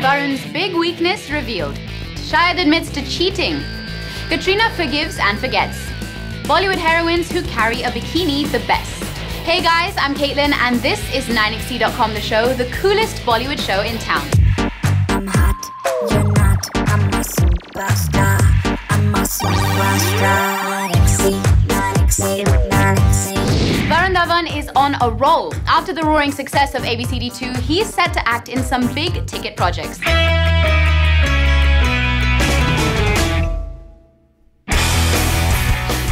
Varun's big weakness revealed. Shayad admits to cheating. Katrina forgives and forgets. Bollywood heroines who carry a bikini the best. Hey guys, I'm Caitlin and this is 9XC.com The Show, the coolest Bollywood show in town. I'm hot, you're not, I'm a superstar. I'm a superstar. 9XC. Varun Dhawan is on a roll. After the roaring success of ABCD2, he's set to act in some big ticket projects.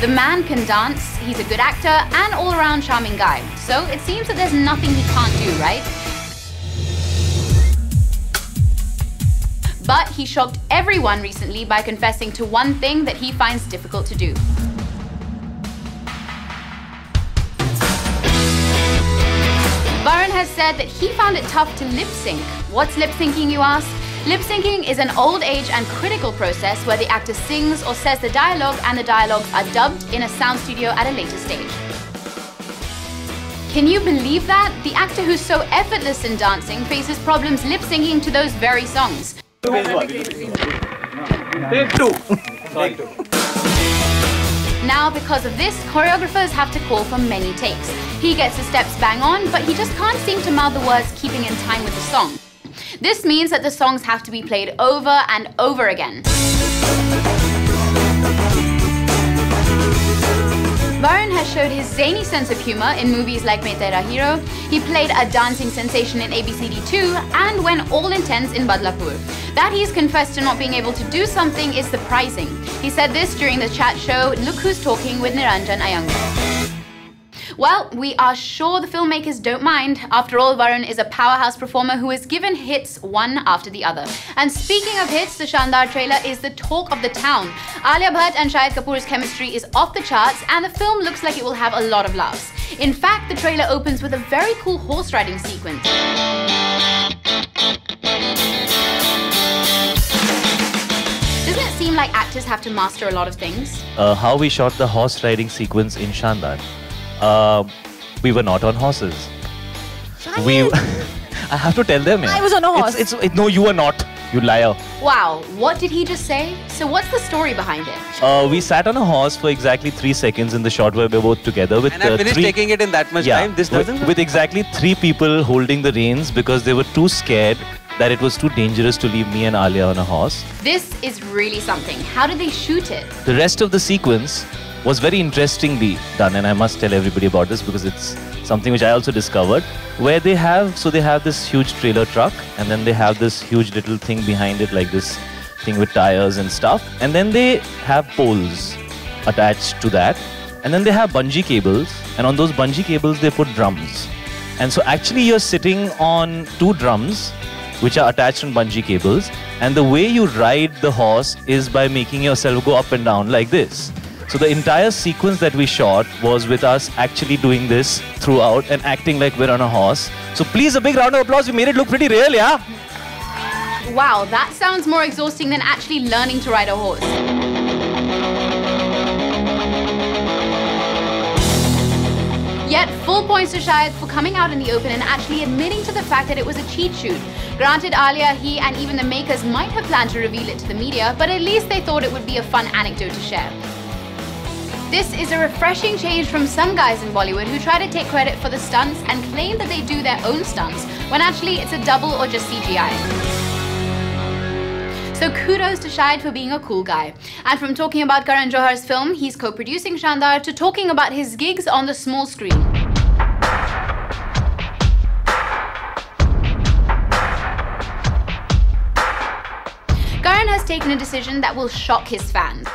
The man can dance, he's a good actor, and all-around charming guy. So it seems that there's nothing he can't do, right? But he shocked everyone recently by confessing to one thing that he finds difficult to do. Varun has said that he found it tough to lip-sync. What's lip-syncing, you ask? Lip-syncing is an old age and critical process where the actor sings or says the dialogue and the dialogues are dubbed in a sound studio at a later stage. Can you believe that? The actor who's so effortless in dancing faces problems lip-syncing to those very songs. Take two. Now, because of this, choreographers have to call for many takes. He gets the steps bang on, but he just can't seem to mouth the words keeping in time with the song. This means that the songs have to be played over and over again. Varun has showed his zany sense of humor in movies like Main Tera Hero. He played a dancing sensation in ABCD2 and went all intense in Badlapur. That he's confessed to not being able to do something is surprising. He said this during the chat show Look Who's Talking with Niranjan Iyengar. Well, we are sure the filmmakers don't mind. After all, Varun is a powerhouse performer who has given hits one after the other. And speaking of hits, the Shandar trailer is the talk of the town. Alia Bhatt and Shahid Kapoor's chemistry is off the charts and the film looks like it will have a lot of laughs. In fact, the trailer opens with a very cool horse riding sequence. Doesn't it seem like actors have to master a lot of things? How we shot the horse riding sequence in Shandar. We were not on horses. I have to tell them. I was on a horse. No, you were not. You liar. Wow, what did he just say? So what's the story behind it? We sat on a horse for exactly 3 seconds in the shot where we were both together with. And I finished taking it in that much time. This doesn't. With exactly 3 people holding the reins because they were too scared that it was too dangerous to leave me and Alia on a horse. This is really something. How did they shoot it? The rest of the sequence was very interestingly done, and I must tell everybody about this because it's something which I also discovered, where they have this huge trailer truck and then they have this huge little thing behind it, like this thing with tires and stuff, and then they have poles attached to that, and then they have bungee cables, and on those bungee cables they put drums. And so actually you're sitting on 2 drums which are attached on bungee cables, and the way you ride the horse is by making yourself go up and down like this. So the entire sequence that we shot was with us actually doing this throughout and acting like we're on a horse. So please, a big round of applause. We made it look pretty real, yeah? Wow, that sounds more exhausting than actually learning to ride a horse. Yet, full points to Shahid for coming out in the open and actually admitting to the fact that it was a cheat shoot. Granted, Alia, he and even the makers might have planned to reveal it to the media, but at least they thought it would be a fun anecdote to share. This is a refreshing change from some guys in Bollywood who try to take credit for the stunts and claim that they do their own stunts, when actually it's a double or just CGI. So kudos to Shahid for being a cool guy. And from talking about Karan Johar's film, he's co-producing Shandar, to talking about his gigs on the small screen. Karan has taken a decision that will shock his fans.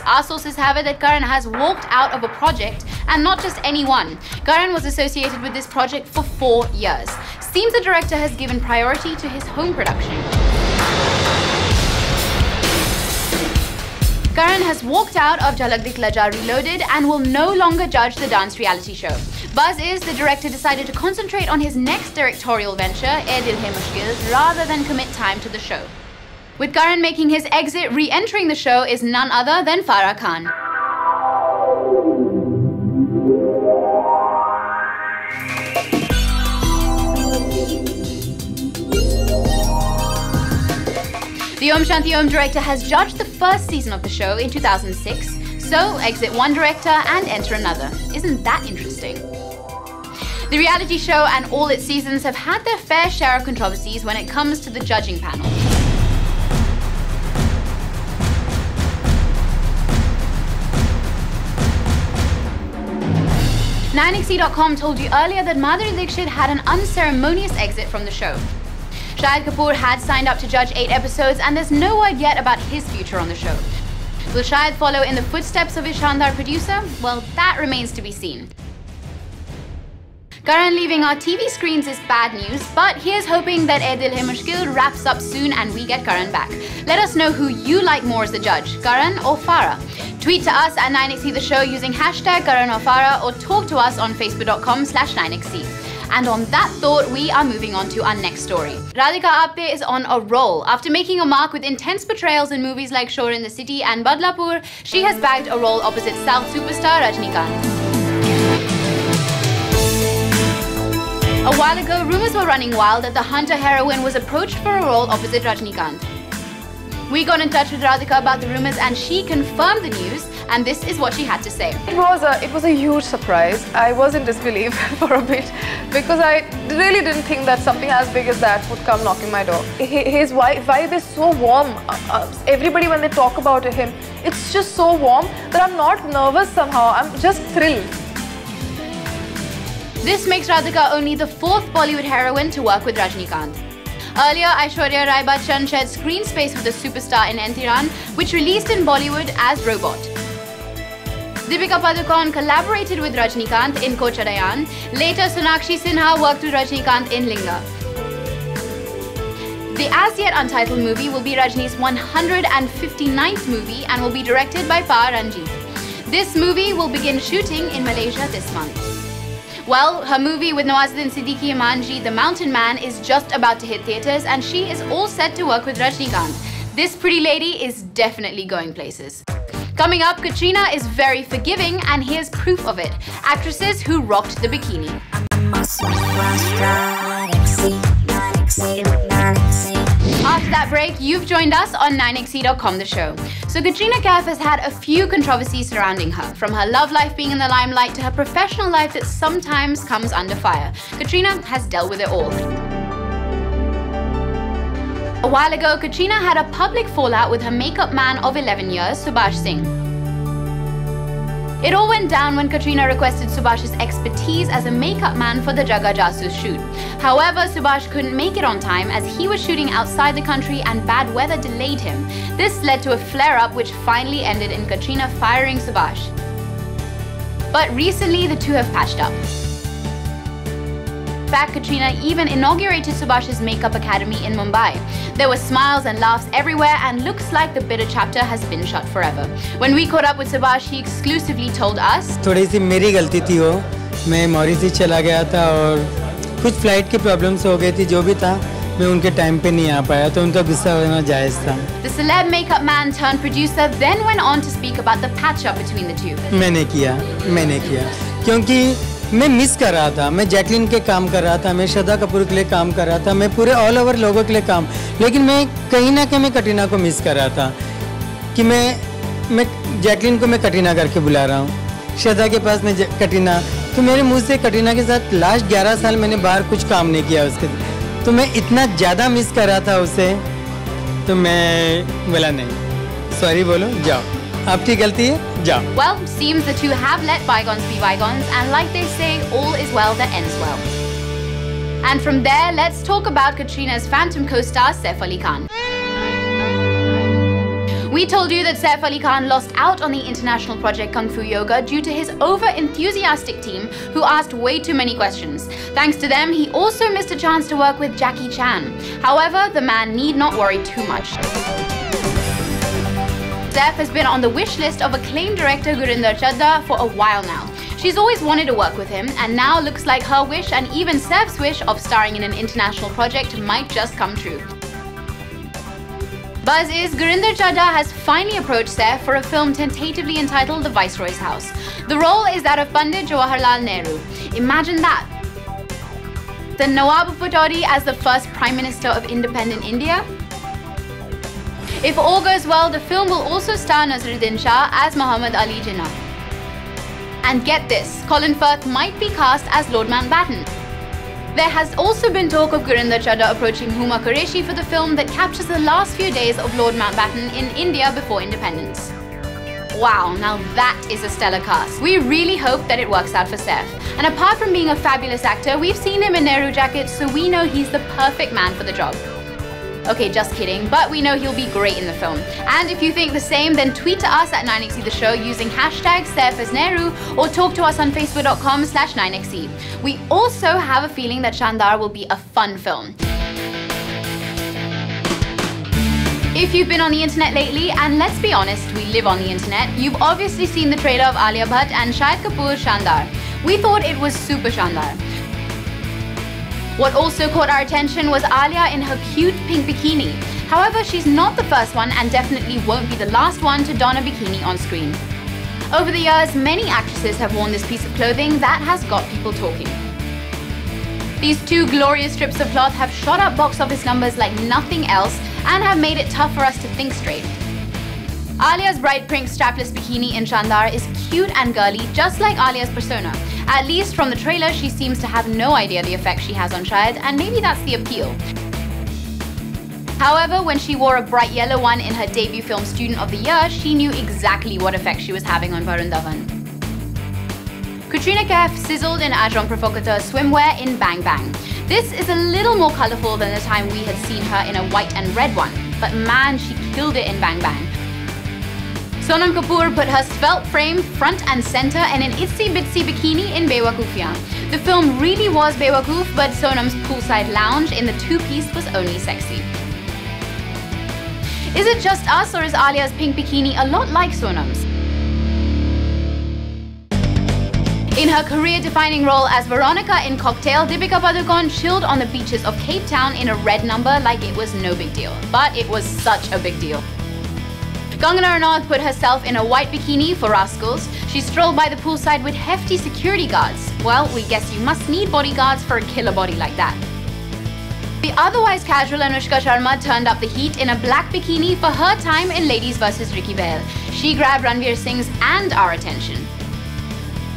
Our sources have it that Karan has walked out of a project, and not just any one. Karan was associated with this project for 4 years. Seems the director has given priority to his home production. Karan has walked out of Jhalak Dikhla Ja Reloaded and will no longer judge the dance reality show. Buzz is the director decided to concentrate on his next directorial venture, Ae Dil Hai Mushkil, rather than commit time to the show. With Karan making his exit, re-entering the show is none other than Farah Khan. The Om Shanti Om director has judged the first season of the show in 2006, so exit one director and enter another. Isn't that interesting? The reality show and all its seasons have had their fair share of controversies when it comes to the judging panel. NineXE.com told you earlier that Madhuri Dixit had an unceremonious exit from the show. Shahid Kapoor had signed up to judge 8 episodes, and there's no word yet about his future on the show. Will Shahid follow in the footsteps of his Shandar producer? Well, that remains to be seen. Karan leaving our TV screens is bad news, but here's hoping that Ae Dil Hai Mushkil wraps up soon and we get Karan back. Let us know who you like more as the judge, Karan or Farah. Tweet to us at 9XE The Show using hashtag Karan or Farah, or talk to us on facebook.com/9XE. And on that thought, we are moving on to our next story. Radhika Apte is on a roll. After making a mark with intense portrayals in movies like Shore in the City and Badlapur, she has bagged a role opposite South superstar Rajinikanth. A while ago, rumors were running wild that the Hunter heroine was approached for a role opposite Rajinikanth. We got in touch with Radhika about the rumors and she confirmed the news, and this is what she had to say. It was a huge surprise. I was in disbelief for a bit because I really didn't think that something as big as that would come knocking my door. His vibe is so warm. Everybody, when they talk about him, it's just so warm that I'm not nervous somehow. I'm just thrilled. This makes Radhika only the 4th Bollywood heroine to work with Rajinikanth. Earlier, Aishwarya Rai Bachchan shared screen space with the superstar in Entiran, which released in Bollywood as Robot. Deepika Padukone collaborated with Rajinikanth in Kochadayan. Later, Sonakshi Sinha worked with Rajinikanth in Linga. The as-yet untitled movie will be Rajini's 159th movie and will be directed by Pa Ranjit. This movie will begin shooting in Malaysia this month. Well, her movie with Nawazuddin Siddiqui Imanji, The Mountain Man, is just about to hit theatres and she is all set to work with Rajinikanth. This pretty lady is definitely going places. Coming up, Katrina is very forgiving and here's proof of it. Actresses who rocked the bikini. After that break, you've joined us on 9XE.com The Show. So Katrina Kaif has had a few controversies surrounding her, from her love life being in the limelight to her professional life that sometimes comes under fire. Katrina has dealt with it all. A while ago, Katrina had a public fallout with her makeup man of 11 years, Subhash Singh. It all went down when Katrina requested Subhash's expertise as a makeup man for the Jaga Jasoos shoot. However, Subhash couldn't make it on time as he was shooting outside the country and bad weather delayed him. This led to a flare-up which finally ended in Katrina firing Subhash. But recently, the two have patched up. In fact, Katrina even inaugurated Subhash's Makeup Academy in Mumbai. There were smiles and laughs everywhere and looks like the bitter chapter has been shut forever. When we caught up with Subhash, he exclusively told us, थोड़ी सी मेरी गलती थी वो, मैं Mauritius चला गया था और कुछ फ्लाइट की प्रॉब्लम्स हो गई थी, जो भी था मैं उनके टाइम पे नहीं आ पाया, तो उनका गुस्सा होना जायज़ था. The celeb makeup man turned producer then went on to speak about the patch-up between the two. मैंने किया क्योंकि मैं मिस कर रहा था, मैं जैकलिन के काम कर रहा था, मैं श्रद्धा कपूर के लिए काम कर रहा था, मैं पूरे ऑल ओवर लोगों के लिए काम, लेकिन मैं कहीं ना कहीं मैं कटरीना को मिस कर रहा था कि मैं जैकलिन को मैं कटरीना करके बुला रहा हूँ, श्रद्धा के पास मैं कटरीना, तो मेरे मुंह से कटरीना के साथ लास्ट 11 साल मैंने बाहर कुछ काम नहीं किया उसके, तो मैं इतना ज़्यादा मिस कर रहा था उसे, तो मैं बोला नहीं, सॉरी बोलो, जाओ, आपकी गलती है, जाओ. Well, seems the two have let bygones be bygones, and like they say, all is well that ends well. And from there, let's talk about Katrina's Phantom co-star Saif Ali Khan. We told you that Saif Ali Khan lost out on the international project Kung Fu Yoga due to his over-enthusiastic team who asked way too many questions. Thanks to them, he also missed a chance to work with Jackie Chan. However, the man need not worry too much. Saif has been on the wish list of acclaimed director Gurinder Chadha for a while now. She's always wanted to work with him, and now looks like her wish and even Saif's wish of starring in an international project might just come true. Buzz is Gurinder Chadha has finally approached Saif for a film tentatively entitled The Viceroy's House. The role is that of Pandit Jawaharlal Nehru. Imagine that! The Nawab of Patodi as the first Prime Minister of independent India. If all goes well, the film will also star Naseeruddin Shah as Muhammad Ali Jinnah. And get this, Colin Firth might be cast as Lord Mountbatten. There has also been talk of Gurinder Chadha approaching Huma Qureshi for the film that captures the last few days of Lord Mountbatten in India before independence. Wow, now that is a stellar cast. We really hope that it works out for Saif. And apart from being a fabulous actor, we've seen him in Nehru Jacket, so we know he's the perfect man for the job. Okay, just kidding, but we know he'll be great in the film. And if you think the same, then tweet to us at 9xe the show using hashtag #SaifAsNehru or talk to us on facebook.com/9xe. We also have a feeling that Shandar will be a fun film. If you've been on the internet lately, and let's be honest, we live on the internet, you've obviously seen the trailer of Alia Bhatt and Shahid Kapoor's Shandar. We thought it was super Shandar. What also caught our attention was Alia in her cute pink bikini. However, she's not the first one and definitely won't be the last one to don a bikini on screen. Over the years, many actresses have worn this piece of clothing that has got people talking. These two glorious strips of cloth have shot up box office numbers like nothing else and have made it tough for us to think straight. Alia's bright pink strapless bikini in Shandar is cute and girly, just like Alia's persona. At least from the trailer, she seems to have no idea the effect she has on Shahid, and maybe that's the appeal. However, when she wore a bright yellow one in her debut film Student of the Year, she knew exactly what effect she was having on Varun Dhawan. Katrina Kaif sizzled in Ajron Provocateur swimwear in Bang Bang. This is a little more colourful than the time we had seen her in a white and red one, but man, she killed it in Bang Bang. Sonam Kapoor put her svelte frame front and centre in an itsy bitsy bikini in Bewakoofiyan. The film really was Bewakoof, but Sonam's poolside lounge in the two-piece was only sexy. Is it just us, or is Alia's pink bikini a lot like Sonam's? In her career-defining role as Veronica in Cocktail, Deepika Padukone chilled on the beaches of Cape Town in a red number like it was no big deal. But it was such a big deal. Kangana Ranaut put herself in a white bikini for Rascals. She strolled by the poolside with hefty security guards. Well, we guess you must need bodyguards for a killer body like that. The otherwise casual Anushka Sharma turned up the heat in a black bikini for her time in Ladies vs. Ricky Bahl. She grabbed Ranveer Singh's and our attention.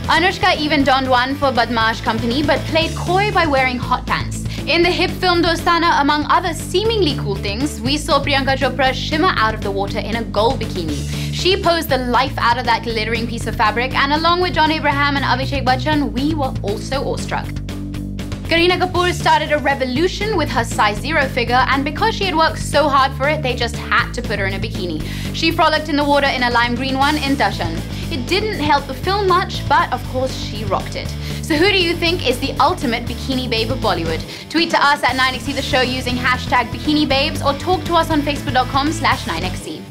Anushka even donned one for Badmaash Company but played coy by wearing hot pants. In the hip film Dostana, among other seemingly cool things, we saw Priyanka Chopra shimmer out of the water in a gold bikini. She posed the life out of that glittering piece of fabric, and along with John Abraham and Abhishek Bachchan, we were also awestruck. Kareena Kapoor started a revolution with her size 0 figure, and because she had worked so hard for it, they just had to put her in a bikini. She frolicked in the water in a lime green one in Darshan. It didn't help the film much, but of course she rocked it. So who do you think is the ultimate bikini babe of Bollywood? Tweet to us at 9xe the show using hashtag BikiniBabes or talk to us on facebook.com/9xe.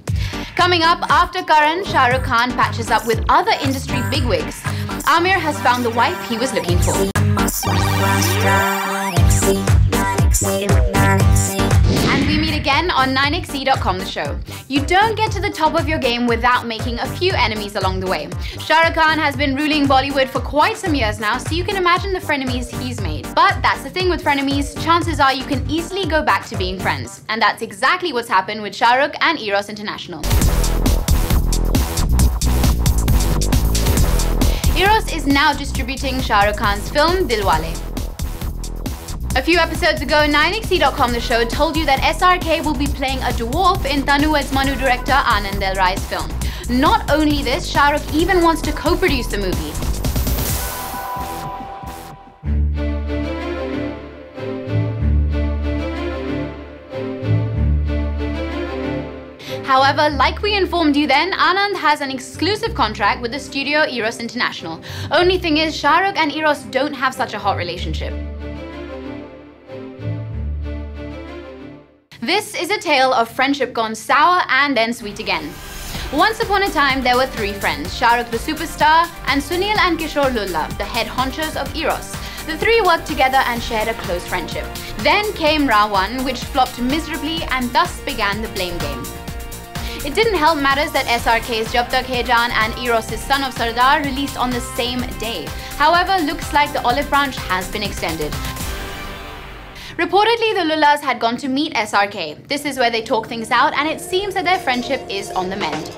Coming up, after Karan, Shah Rukh Khan patches up with other industry bigwigs. Amir has found the wife he was looking for. And we meet again on 9xe.com the show. You don't get to the top of your game without making a few enemies along the way. Shah Rukh Khan has been ruling Bollywood for quite some years now, so you can imagine the frenemies he's made. But that's the thing with frenemies, chances are you can easily go back to being friends. And that's exactly what's happened with Shah Rukh and Eros International. Eros is now distributing Shah Rukh Khan's film Dilwale. A few episodes ago, 9xe.com the show told you that SRK will be playing a dwarf in Tanu Weds Manu director Anand Del Rai's film. Not only this, Shah Rukh even wants to co-produce the movie. However, like we informed you then, Anand has an exclusive contract with the studio Eros International. Only thing is, Shah Rukh and Eros don't have such a hot relationship. This is a tale of friendship gone sour and then sweet again. Once upon a time, there were three friends, Shah Rukh the superstar and Sunil and Kishore Lulla, the head honchos of Eros. The three worked together and shared a close friendship. Then came Ra1, which flopped miserably, and thus began the blame game. It didn't help matters that SRK's Jab Tak Hai Jaan and Eros' Son of Sardar released on the same day. However, looks like the olive branch has been extended. Reportedly, the Lullas had gone to meet SRK. This is where they talk things out, and it seems that their friendship is on the mend.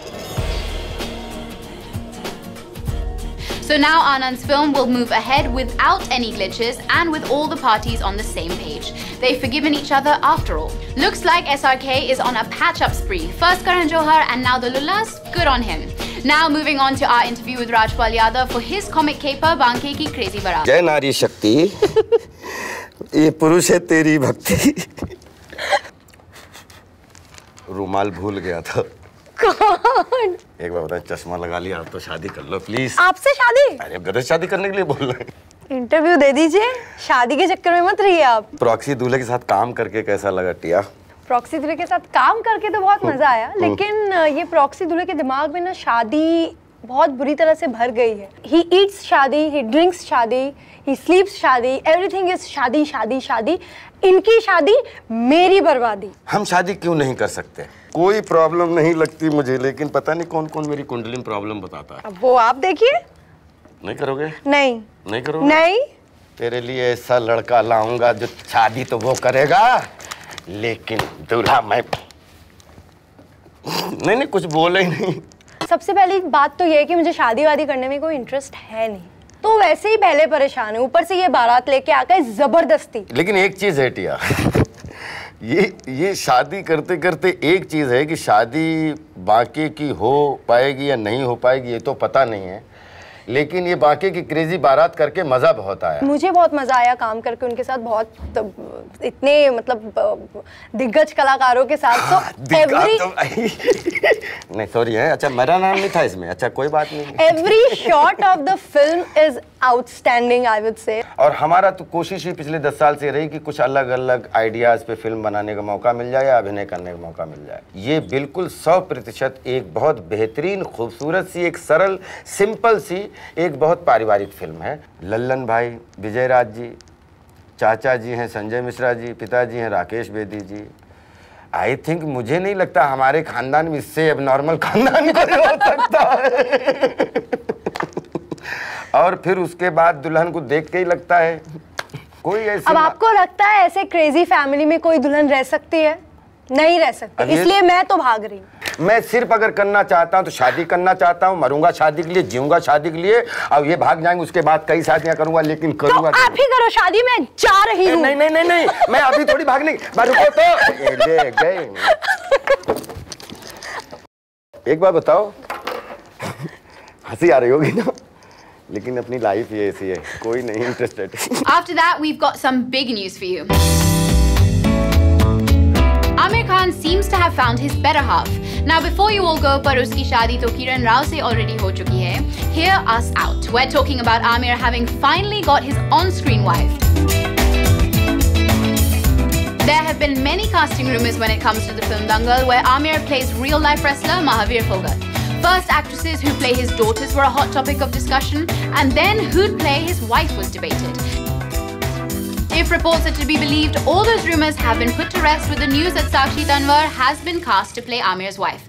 So now Anand's film will move ahead without any glitches and with all the parties on the same page. They've forgiven each other after all. Looks like SRK is on a patch-up spree. First Karan Johar and now the Lullas, good on him. Now moving on to our interview with Rajpal Yadav for his comic caper Banke Ki Crazy Barat. जय नारी शक्ति, ये पुरुष है तेरी भक्ति। रुमाल भूल गया था। कौन? एक बार बता, चश्मा लगा लिया, आप तो शादी कर लो प्लीज। आपसे शादी? अरे गलत शादी करने के लिए बोल रहे हैं। इंटरव्यू दे दीजिए, शादी के चक्कर में मत रहिए आप। प्रॉक्सी दूल्हे के साथ काम करके कैसा लगा टिया? प्रॉक्सी दूल्हे के साथ काम करके तो बहुत मजा आया, लेकिन ये प्रॉक्सी दूल्हे के दिमाग में ना शादी बहुत बुरी तरह से भर गई है। He eats शादी, he drinks शादी, he sleeps शादी, everything is शादी शादी शादी। इनकी शादी, मेरी बर्बादी। हम शादी क्यों नहीं कर सकते? कोई प्रॉब्लम नहीं लगती मुझे, लेकिन पता नहीं कौन कौन मेरी कुंडली में प्रॉब्लम बताता है। अब वो आप देखिए। नहीं करोगे? नहीं। नहीं करोगे? नहीं। तेरे लिए ऐसा लड़का लाऊंगा जो शादी तो वो करेगा, लेकिन दूल्हा मैं। नहीं कुछ बोले ही नहीं। सबसे पहली बात तो ये है कि मुझे शादी वादी करने में कोई इंटरेस्ट है नहीं, तो वैसे ही पहले परेशान है, ऊपर से ये बारात लेके आ गए जबरदस्ती। लेकिन एक चीज है टिया, ये शादी करते करते एक चीज है कि शादी बाकी की हो पाएगी या नहीं हो पाएगी ये तो पता नहीं है, लेकिन ये बाकी की क्रेजी बारात करके मजा बहुत आया। मुझे बहुत मजा आया काम करके उनके साथ, बहुत इतने मतलब दिग्गज कलाकारों के साथ। हाँ, नहीं सॉरी है, अच्छा मेरा नाम नहीं था इसमें, अच्छा कोई बात नहीं। Every shot of the film is outstanding I would say. और हमारा तो कोशिश ही पिछले 10 साल से रही कि कुछ अलग अलग आइडियाज पे फिल्म बनाने का मौका मिल जाए या अभिनय करने का मौका मिल जाए। ये बिल्कुल 100% एक बहुत बेहतरीन, खूबसूरत सी, एक सरल, सिंपल सी, एक बहुत पारिवारिक फिल्म है। लल्लन भाई विजय राज जी, चाचा जी हैं संजय मिश्रा जी, पिताजी हैं राकेश बेदी जी। आई थिंक मुझे नहीं लगता हमारे खानदान में इससे अब नॉर्मल खानदान कोई हो सकता है। और फिर उसके बाद दुल्हन को देख के ही लगता है कोई ऐसी। अब आपको लगता है ऐसे क्रेजी फैमिली में कोई दुल्हन रह सकती है? नहीं रह सकती, इसलिए मैं तो भाग रही हूँ। मैं सिर्फ अगर करना चाहता हूँ तो शादी करना चाहता हूँ, मरूंगा शादी के लिए, जीऊंगा शादी के लिए, और ये भाग जाएंगे उसके बाद कई शादियां करूंगा, लेकिन करूंगा तो आप ही करो शादी, मैं जा रही हूँ। नहीं नहीं नहीं नहीं, मैं अभी थोड़ी भागने, रुको तो ले गए। एक बार बताओ, हंसी आ रही होगी ना, लेकिन अपनी लाइफ ये ऐसी है, कोई नहीं interested. After that, we've got some big news for you. Aamir Khan seems to have found his better half. Now, before you all go, पर उसकी शादी तो किरण राव से already हो चुकी है. Hear us out. We're talking about Aamir having finally got his on-screen wife. There have been many casting rumors when it comes to the film Dangal, where Aamir plays real-life wrestler Mahavir Phogat. First, actresses who play his daughters were a hot topic of discussion, and then who'd play his wife was debated. If reports are to be believed, all those rumors have been put to rest with the news that Sakshi Tanwar has been cast to play Aamir's wife.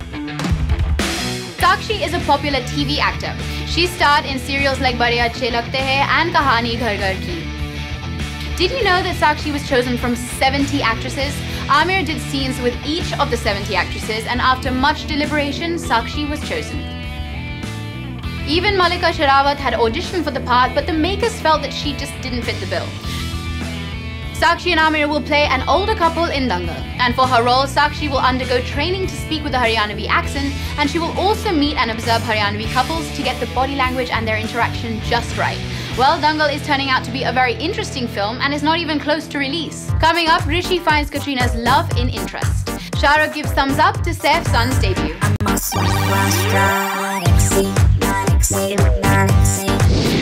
Sakshi is a popular TV actor. She starred in serials like Bade Achhe Lagte Hain and Kahani Ghar Ghar Ki. Did you know that Sakshi was chosen from 70 actresses? Aamir did scenes with each of the 70 actresses, and after much deliberation, Sakshi was chosen. Even Malika Sherawat had auditioned for the part, but the makers felt that she just didn't fit the bill. Sakshi and Aamir will play an older couple in Dangal, and for her role, Sakshi will undergo training to speak with a Haryanavi accent, and she will also meet and observe Haryanavi couples to get the body language and their interaction just right. Well, Dangal is turning out to be a very interesting film and is not even close to release. Coming up, Rishi finds Katrina's love in interest. Shah Rukh gives thumbs up to Saif's son's debut.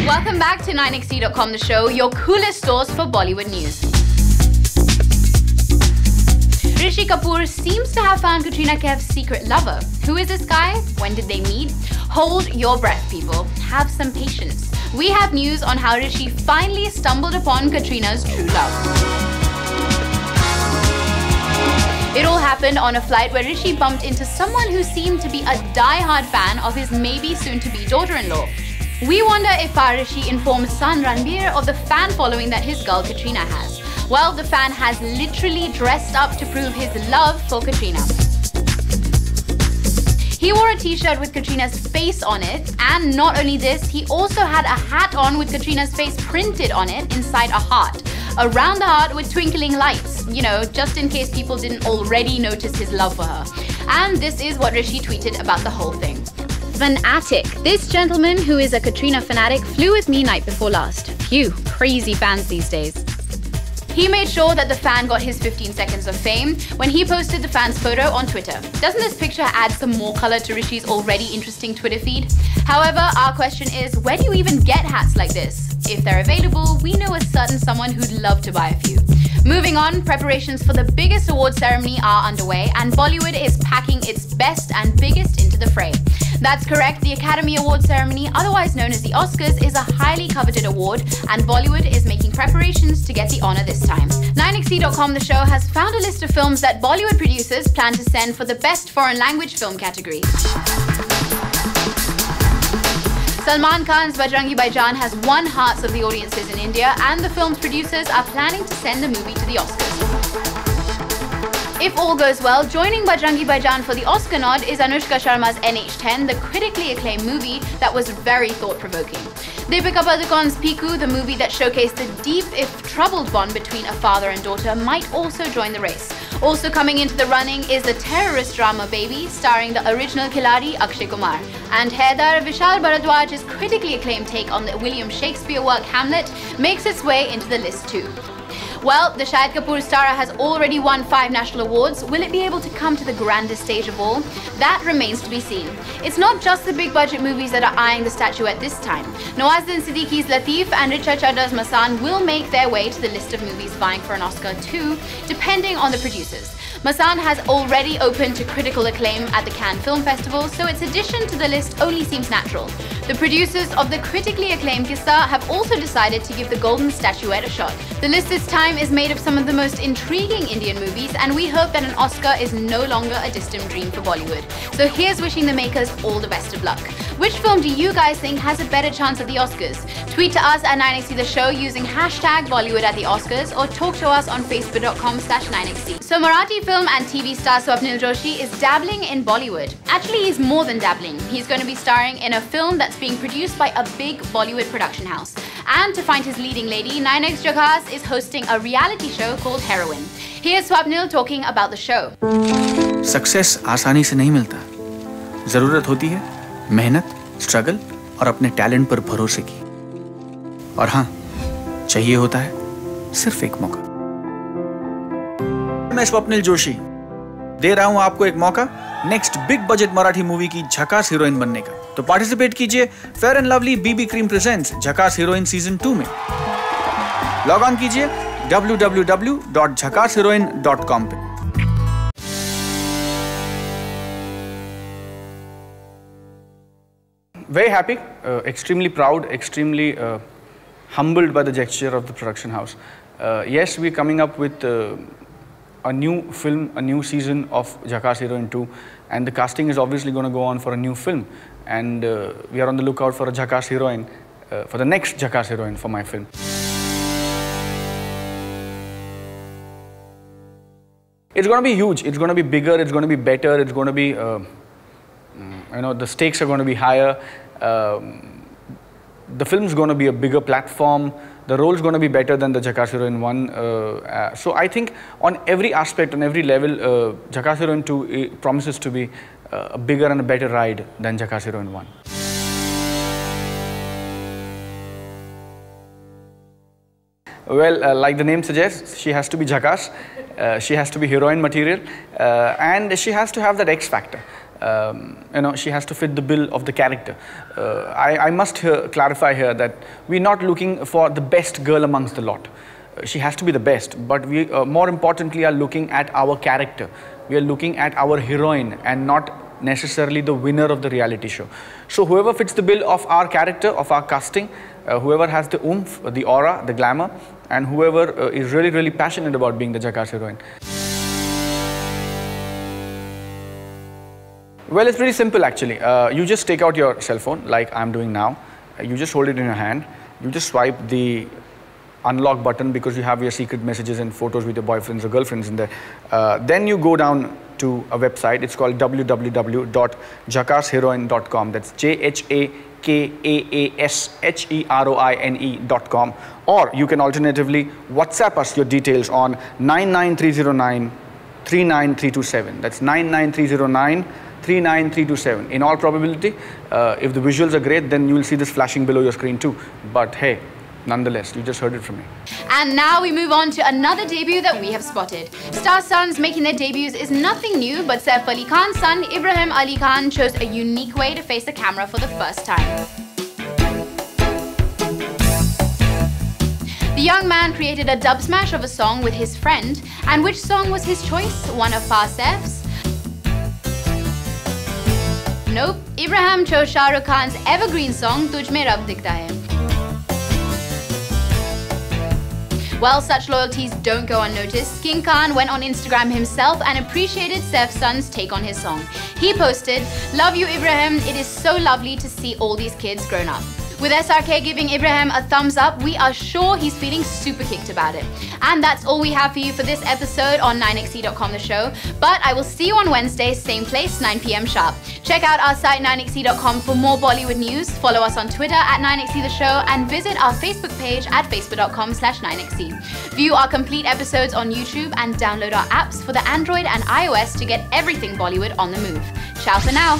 Welcome back to 9XT.com, the show, your coolest source for Bollywood news. Rishi Kapoor seems to have found Katrina Kaif's secret lover. Who is this guy? When did they meet? Hold your breath, people. Have some patience. We have news on how Rishi finally stumbled upon Katrina's true love. It all happened on a flight where Rishi bumped into someone who seemed to be a die-hard fan of his maybe soon-to-be daughter-in-law. We wonder if Rishi informed son Ranbir of the fan following that his girl Katrina has. Well, the fan has literally dressed up to prove his love for Katrina. He wore a t-shirt with Katrina's face on it, and not only this, he also had a hat on with Katrina's face printed on it inside a heart. Around the heart with twinkling lights, you know, just in case people didn't already notice his love for her. And this is what Rishi tweeted about the whole thing. Fanatic. This gentleman, who is a Katrina fanatic, flew with me night before last. Phew, crazy fans these days. He made sure that the fan got his 15 seconds of fame when he posted the fan's photo on Twitter. Doesn't this picture add some more color to Rishi's already interesting Twitter feed? However, our question is, where do you even get hats like this? If they're available, we know a certain someone who'd love to buy a few. Moving on, preparations for the biggest award ceremony are underway, and Bollywood is packing its best and biggest into the fray. That's correct, the Academy Award ceremony, otherwise known as the Oscars, is a highly coveted award, and Bollywood is making preparations to get the honor this time. 9XE.com, the show, has found a list of films that Bollywood producers plan to send for the Best Foreign Language Film category. Salman Khan's Bajrangi Bhaijaan has won hearts of the audiences in India, and the film's producers are planning to send the movie to the Oscars. If all goes well, joining Bajrangi Bhaijaan for the Oscar nod is Anushka Sharma's NH10, the critically acclaimed movie that was very thought-provoking. Deepika Padukone's Piku, the movie that showcased the deep, if troubled bond between a father and daughter, might also join the race. Also coming into the running is the terrorist drama Baby, starring the original Khiladi Akshay Kumar. And Haidar, Vishal Bharadwaj's critically acclaimed take on the William Shakespeare work Hamlet, makes its way into the list too. Well, the Shahid Kapoor star has already won 5 national awards. Will it be able to come to the grandest stage of all? That remains to be seen. It's not just the big budget movies that are eyeing the statuette this time. Nawazuddin Siddiqui's Latif and Richa Chadda's Masan will make their way to the list of movies vying for an Oscar too, depending on the producers. Masan has already opened to critical acclaim at the Cannes Film Festival, so its addition to the list only seems natural. The producers of the critically acclaimed Kissa have also decided to give the Golden Statuette a shot. The list this time is made of some of the most intriguing Indian movies, and we hope that an Oscar is no longer a distant dream for Bollywood. So here's wishing the makers all the best of luck. Which film do you guys think has a better chance at the Oscars? Tweet to us at 9XE The Show using hashtag Bollywood at the Oscars, or talk to us on facebook.com/9XE. So Marathi film and TV star Swapnil Joshi is dabbling in Bollywood. Actually, he's more than dabbling. He's going to be starring in a film that's being produced by a big Bollywood production house. And to find his leading lady, 9X Jaghaas is hosting a reality show called Heroine. Here's Swapnil talking about the show. Success आसानी से नहीं मिलता. ज़रूरत होती है मेहनत, struggle और अपने टैलेंट पर भरोसे की. और हाँ, चाहिए होता है सिर्फ एक मौका. मैं स्वप्निल जोशी दे रहा हूं आपको एक मौका next big budget Marathi movie की झकास हीरोइन बनने का. तो पार्टिसिपेट कीजिए fair and lovely BB cream presents झकास हीरोइन सीजन 2 में. लॉग ऑन कीजिए www.झकासहीरोइन.com पे. Very happy, extremely proud, extremely humbled by the gesture of the production house. Yes, we're coming up with a new film, a new season of Jhakaas Heroine 2, and the casting is obviously going to go on for a new film, and we are on the lookout for a Jhakaas Heroine, for the next Jhakaas Heroine for my film. It's going to be huge, it's going to be bigger, it's going to be better, it's going to be, the stakes are going to be higher. The film's going to be a bigger platform. The role's going to be better than the Jhakaas Heroine 1. So I think on every aspect, on every level, Jhakaas Heroine 2 promises to be a bigger and a better ride than Jhakaas Heroine 1. Well, like the name suggests, she has to be Jhakaas. She has to be heroine material, and she has to have that X factor. She has to fit the bill of the character. I must clarify here that we're not looking for the best girl amongst the lot. She has to be the best, but we more importantly are looking at our character. We are looking at our heroine and not necessarily the winner of the reality show. So whoever fits the bill of our character, of our casting, whoever has the oomph, the aura, the glamour, and whoever is really, really passionate about being the Jhakaas Heroine. Well, it's pretty simple actually. You just take out your cell phone like I'm doing now. You just hold it in your hand. You just swipe the unlock button because you have your secret messages and photos with your boyfriends or girlfriends in there. Then you go down to a website. It's called www.jhakasheroine.com. That's JHAKAASHEROINE.com. Or you can alternatively WhatsApp us your details on 99309 39327. That's 99309 39327. In all probability, if the visuals are great, then you will see this flashing below your screen too. But hey, nonetheless, you just heard it from me. And now we move on to another debut that we have spotted. Star sons making their debuts is nothing new, but Saif Ali Khan's son, Ibrahim Ali Khan, chose a unique way to face the camera for the first time. The young man created a dub smash of a song with his friend. And which song was his choice? One of Far Saif's? Nope, Ibrahim chose Shah Rukh Khan's evergreen song, Tujh Mein Rab Dikhta Hai. Well, such loyalties don't go unnoticed. King Khan went on Instagram himself and appreciated Saif's son's take on his song. He posted, "Love you, Ibrahim. It is so lovely to see all these kids grown up." With SRK giving Ibrahim a thumbs up, we are sure he's feeling super kicked about it. And that's all we have for you for this episode on 9xe.com the show. But I will see you on Wednesday, same place, 9 p.m. sharp. Check out our site 9xe.com for more Bollywood news. Follow us on Twitter at 9xe the show and visit our Facebook page at facebook.com/9xe. View our complete episodes on YouTube and download our apps for the Android and iOS to get everything Bollywood on the move. Ciao for now.